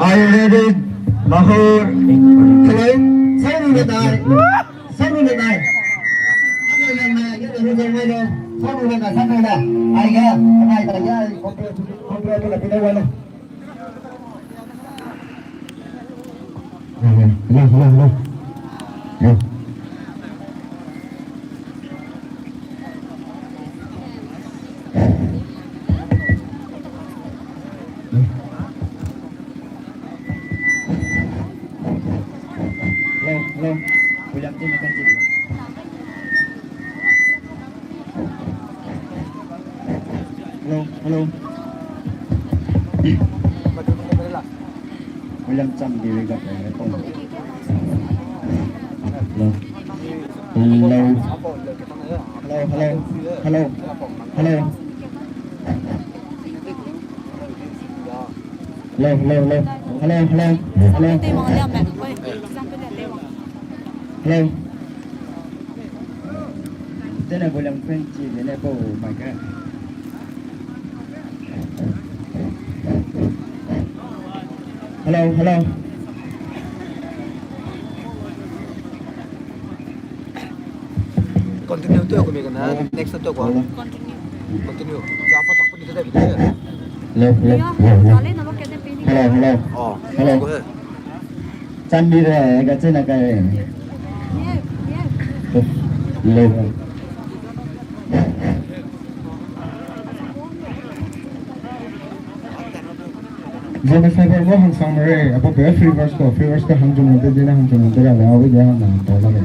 Ayurvedic, Mahur, hello, send me the die, send me the die. Hello, William Tin akan jadi. Hello. William Cham di dekat Hong Kong. Hello. Tên là William French đến đây bộ mày cái. Hello. Continue tu aku megan ha. Next tu aku. Continue. Siapa tak pun kita video. Hello. Hello. Chăn đi rồi, cái trên là cái. Hello. Zeme fiber mo hang sang mare, apo be free verse ko hang jung te dina hang jung te ga la wi ja hang na to la ke.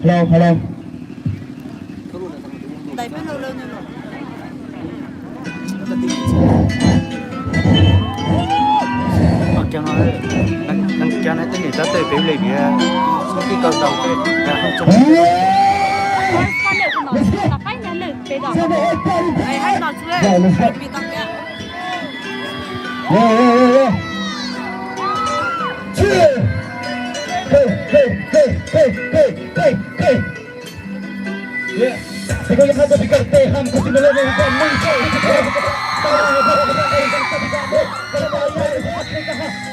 Hello. Đẩy bên lâu này rồi. Cho nên người ta tới biểu lì bia cái cầu đầu cái không trông. Con liệu của nó là bách nhắn được cái đó. Này hay nó chưa? Bị tắc kẹt. Yeah. Segala yang ada berkata ham kucing dalam dan muncul.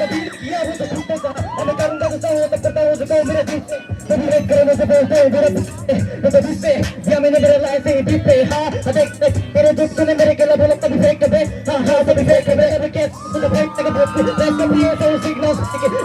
Tapi dia untuk kita. Ada karena tahu tak tahu tahu mereka. Tapi kerana sebab tapi se dia mana berlai di ha. Ada kerana tu sana mereka la bola tapi fake be. Ha tapi fake be. Mereka sudah fake tak boleh. Let's go here so signals.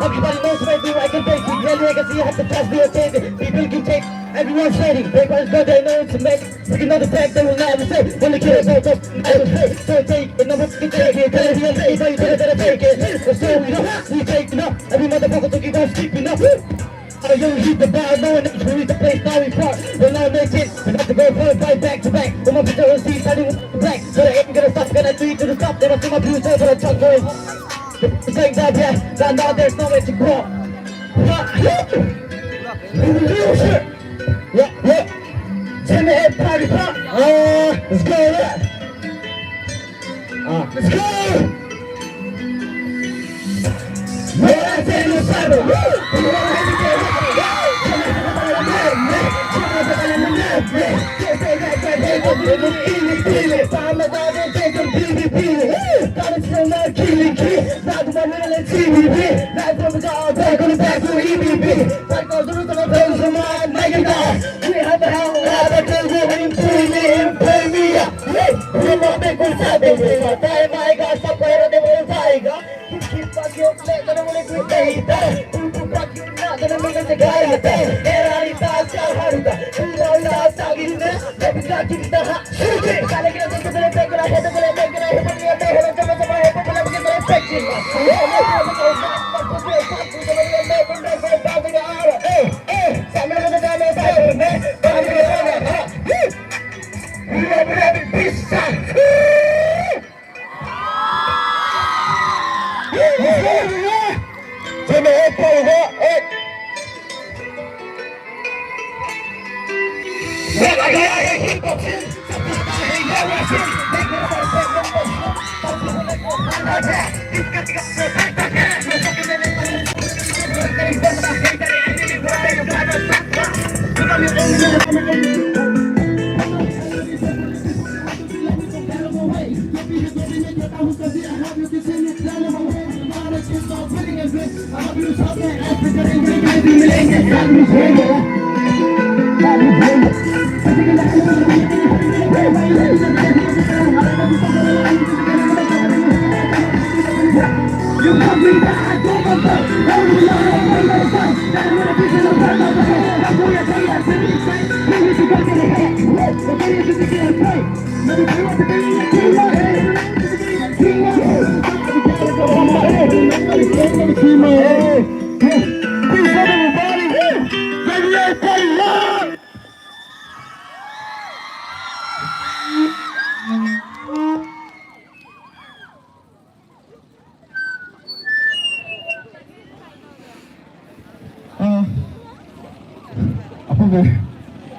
Everybody knows where do I can take. Yeah, legacy have to trust the authority. People can take. Everyone's fighting, breakers go they know to make. We can never take, they will never say. When the kids go up, I will say. So take it, number can take it. Tell it, you say, but you better take it. But still, we take it up. Every motherfucker took it off, keeping up. I don't hit the bar, knowing that we reach the place, now we part. When I make it, we got to go for a fight back to back. When my picture on seats, I didn't want to black. But I ain't gonna stop, gonna do it to the stop. Then I see my blue tail, but I chuck going. It's like that, yeah. Now there's nowhere to go. Yeah. Zeme head party pop. Let's go, yeah. Let's go. No, I say no cyber.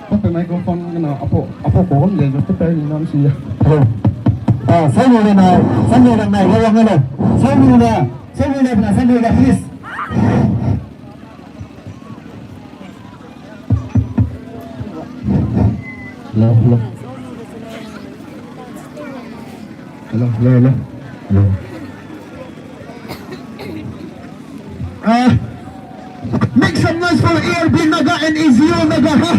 Apa microphone kena apa pohon dia just tay ni nam si. Sáu người đằng này lo nghe này. Sáu người này là 6 người please. Hello. Make some noise for ARB Naga and Ezio Naga, huh?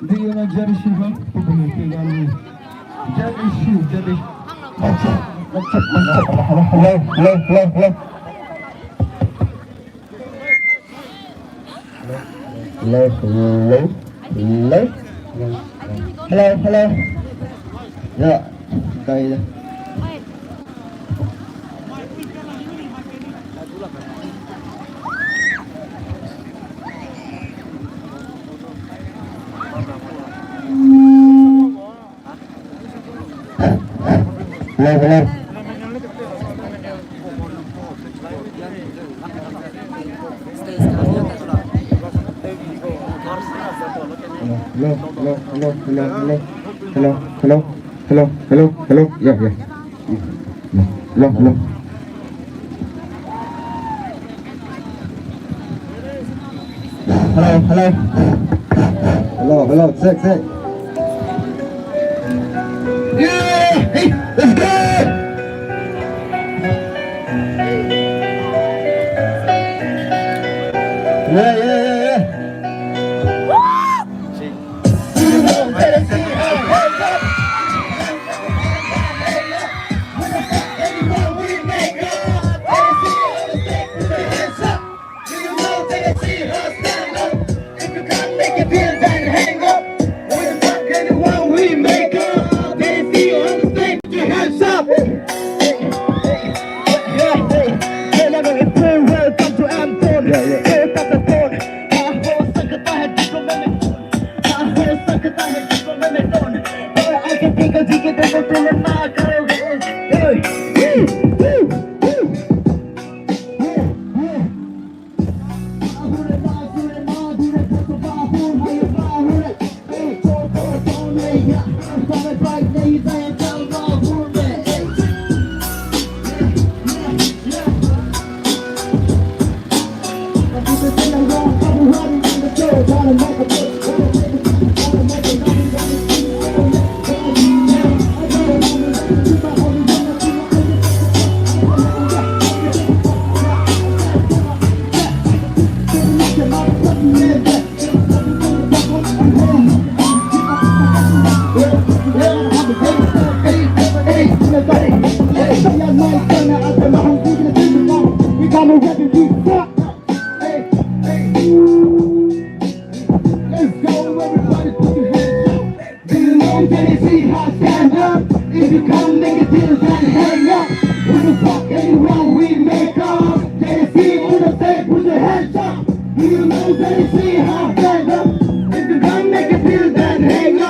Do you know Jerry Shiva? Jerry Shiva. Hello. Yeah, đây. Hello. Hello. Yeah. Hello. Hello. Check. Yeah, hey, let's go. Yeah. If you come negative, then hang up. Who the fuck anyone we make up? Tennessee on the stage, put your hands up. Do you know Tennessee, how stand up? If you come negative, then hang up.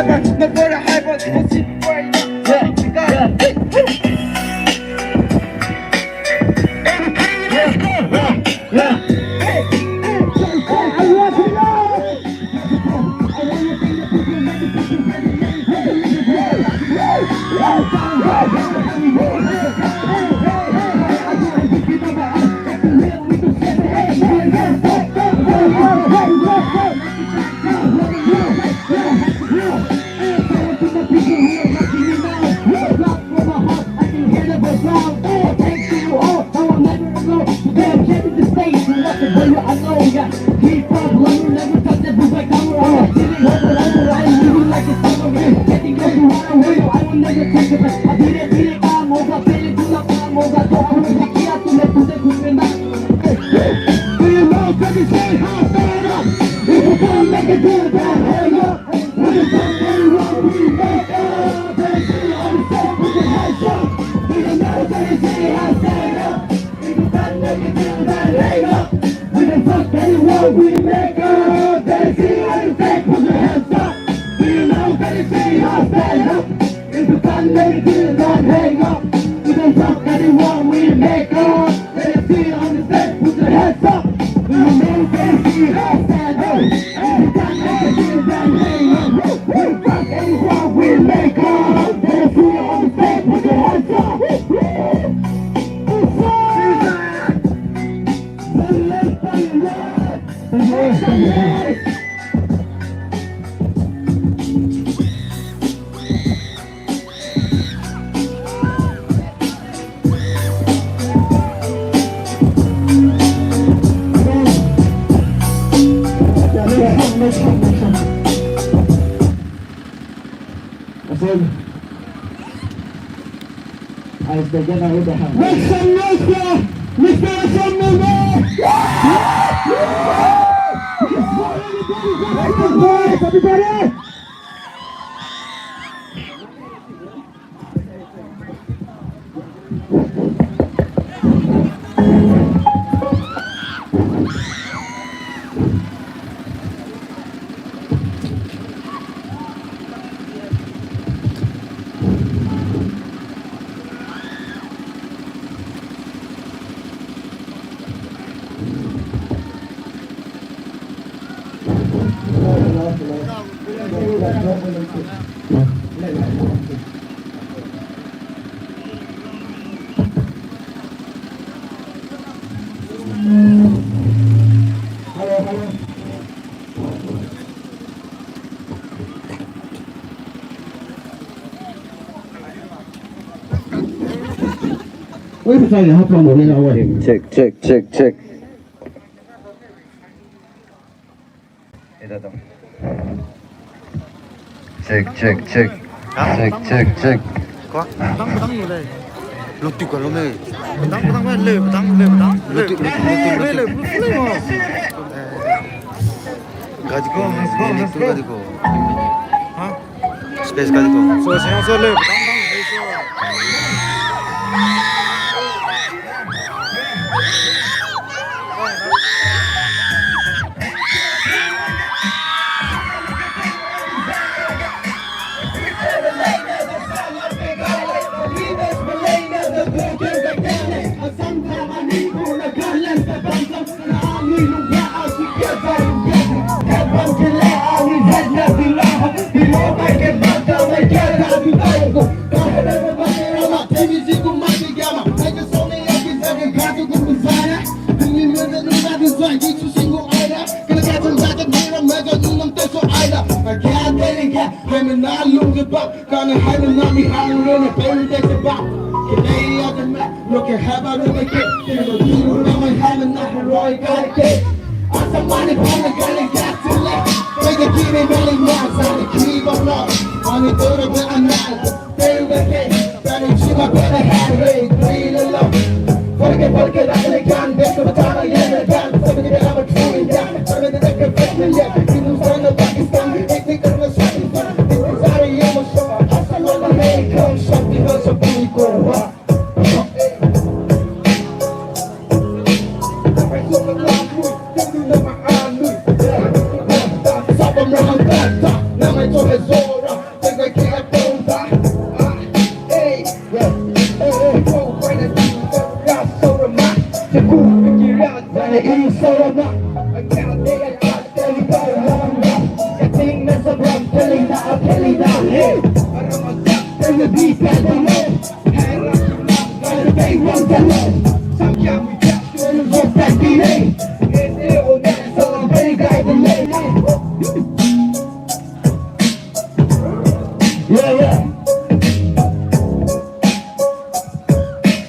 sniper, no for the hyper, we'll see where Check. Check. Có. Bắn vô đây. Lúc tiêu còn lúc này. Bắn lên. Lúc tiêu lên. 가지고. 어? 스페이스 가지고. 소리. Now my Kelly now, Kelly now, hey. Bring the beat back the low. Hang up, try to make one that low. Some young we got to the low that beat, hey. It's the old man, so I'm ready, guy, the late, yeah.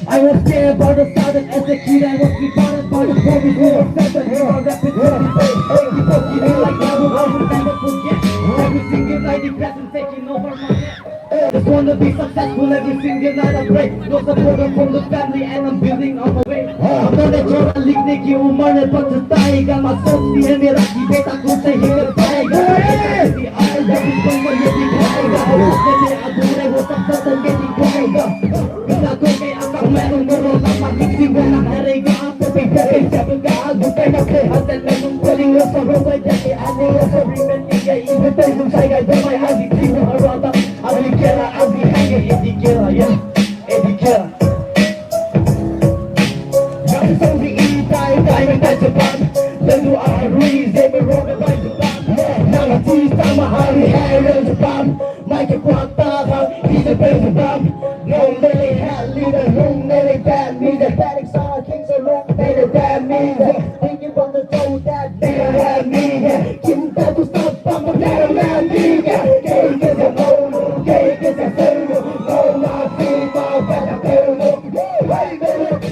I was scared by the sound and as a kid I was retarded by the police who were sent to hear our rapid hey, you fuck you know like I will never forget. Every single night depression taking over my head. Just wanna be successful every single night I pray. No support from the family and I'm building on my way. I'm not a chore, I live Nicky, woman and punch the tiger. My soul's the enemy, Rocky, beta, could say here the tiger. The eyes that is going to get the tiger. I was getting a good, I was success and getting tiger. Pinatuloy ang merong meron lang magsisimula ng hariga ang pagpipigay sa pagkaagod kay nakihasan na nung pwedeng sa robay dati ano sa rimen igay ibutay kung sa'y gay damay adiktibo harata abikera abihanga edikera yeah edikera young so the itay diamond at the band then do I really Zeme roll by the band nang artista mahali hair the band Mike Quattara he's the president no Lily had leader room Lily bad me the panic star kings are long they the bad me thinking from the toe that they had me Kim to stop from the better man me cake is a no cake is a failure no not feel my better failure hey baby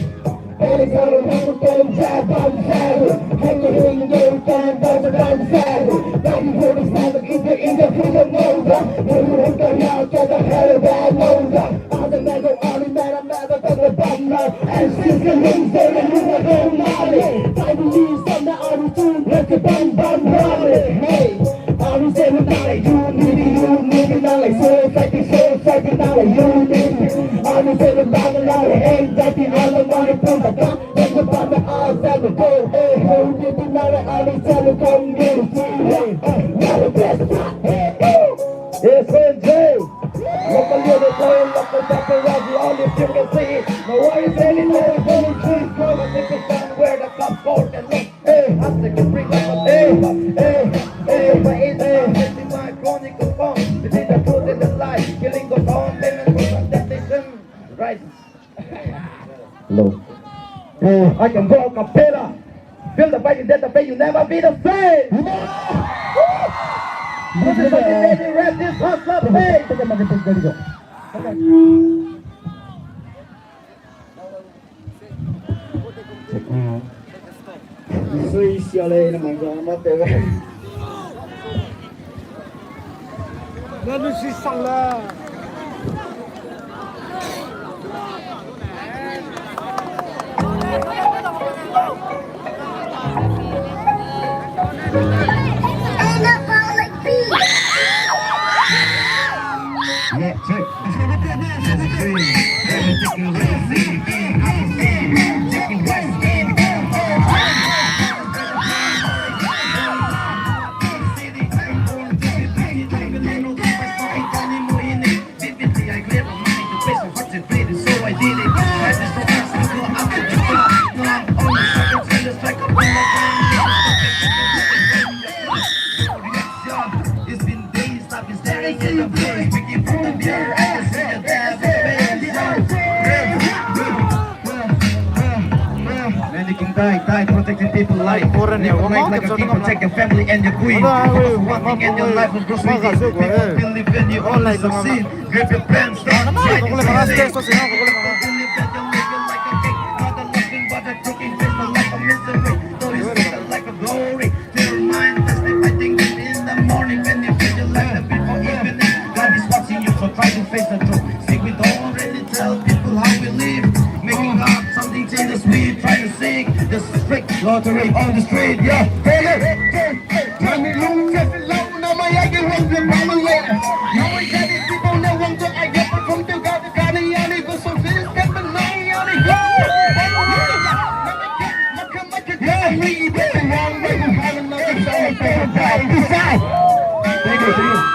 hey girl never can drive on the saddle hang your ring you can go to the saddle now you heard the sound of in the freedom mode when you hit the yard get the hell bad mode and since the news they will move a whole knowledge I believe some that are soon let the bum knowledge hey I'm saying that you need it now like soul fighting now like you need it I'm saying about the knowledge ain't that the other money from the top let the bum the eyes that will go hey hold it now like I'm telling you come get it hey now the best hey it's Jay look a little plane, look a paparazzi, all if you can see it. No worries anymore, only trees grow and if it's down where the cup goes and look, hey, I'm sick of bring up a hey, but it's in my chronicle form. This is the truth in the life, killing goes on, payment for temptation, rises. Low. Oh, I can go a cappella, feel the fight, death, the pain, you never be the same. This is what you say, they rap this hustler pay. Suy xio lên là mọi người mất tiêu. Nó đi xí xong là Die, protecting people's life. Like a king, protect your family and your queen. One thing in your life will proceed. People believe in you, only succeed. Grab your pen, start fighting. Believe that you're living like a king, not a loving but a crooked face, not like a misery. So you see the life of glory. Till your mind is fighting in the morning when you feel your life before evening. God is watching you, so try to face the truth. See, we don't really tell people how we live. Making up something changes, we try to sing. The strict lottery on the street, yeah. Tell me, long, just alone, no, my I get one, the mama later. No, I got it, people know one, so I get it from the God, the God, the Yanni, the so this, get the nine, Yanni, go! Thank you.